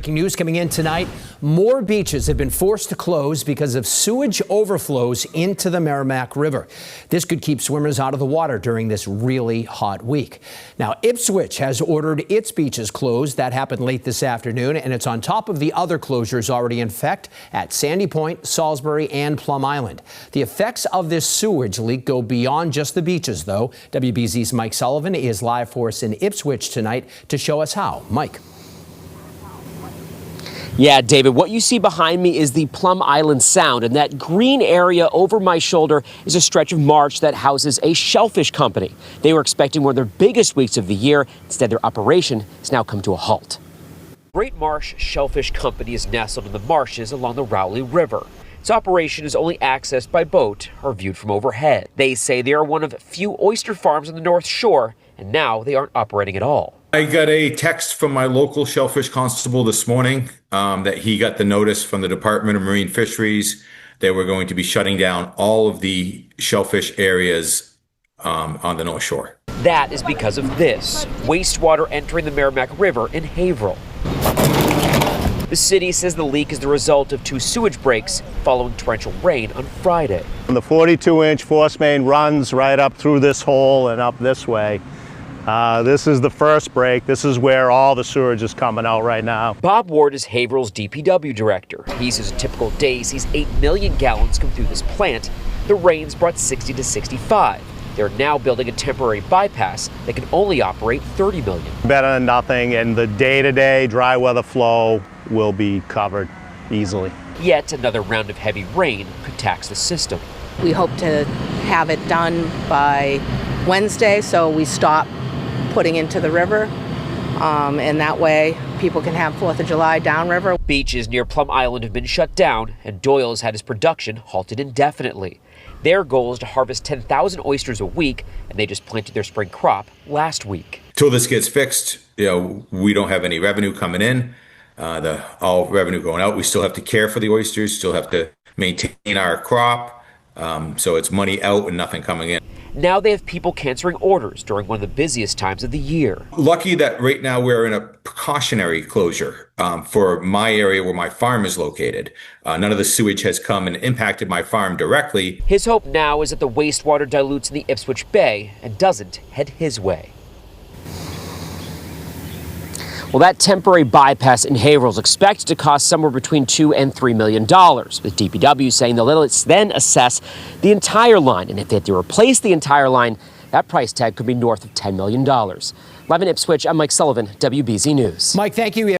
Breaking news coming in tonight. More beaches have been forced to close because of sewage overflows into the Merrimack River. This could keep swimmers out of the water during this really hot week. Now, Ipswich has ordered its beaches closed. That happened late this afternoon, and it's on top of the other closures already in effect at Sandy Point, Salisbury, and Plum Island. The effects of this sewage leak go beyond just the beaches, though. WBZ's Mike Sullivan is live for us in Ipswich tonight to show us how. Mike. Yeah, David, what you see behind me is the Plum Island Sound, and that green area over my shoulder is a stretch of marsh that houses a shellfish company. They were expecting one of their biggest weeks of the year. Instead, their operation has now come to a halt. Great Marsh Shellfish Company is nestled in the marshes along the Rowley River. Its operation is only accessed by boat or viewed from overhead. They say they are one of few oyster farms on the North Shore, and now they aren't operating at all. I got a text from my local shellfish constable this morning that he got the notice from the Department of Marine Fisheries. They were going to be shutting down all of the shellfish areas on the North Shore. That is because of this wastewater entering the Merrimack River in Haverhill. The city says the leak is the result of two sewage breaks following torrential rain on Friday. The 42-inch force main runs right up through this hole and up this way. This is the first break. This is where all the sewage is coming out right now. Bob Ward is Haverhill's DPW director. He says a typical day sees 8 million gallons come through this plant. The rains brought 60 to 65. They're now building a temporary bypass that can only operate 30 million. Better than nothing, and the day-to-day dry weather flow will be covered easily. Yet another round of heavy rain could tax the system. We hope to have it done by Wednesday, so we stop putting into the river, and that way people can have 4th of July downriver. Beaches near Plum Island have been shut down, and Doyle has had his production halted indefinitely. Their goal is to harvest 10,000 oysters a week, and they just planted their spring crop last week. Till this gets fixed, we don't have any revenue coming in. All revenue going out. We still have to care for the oysters, still have to maintain our crop. So it's money out and nothing coming in. Now they have people canceling orders during one of the busiest times of the year. Lucky that right now we're in a precautionary closure for my area where my farm is located. None of the sewage has come and impacted my farm directly. His hope now is that the wastewater dilutes in the Ipswich Bay and doesn't head his way. Well, that temporary bypass in Haverhill is expected to cost somewhere between $2 and $3 million, with DPW saying they'll then assess the entire line. And if they have to replace the entire line, that price tag could be north of $10 million. Live in Ipswich, I'm Mike Sullivan, WBZ News. Mike, thank you.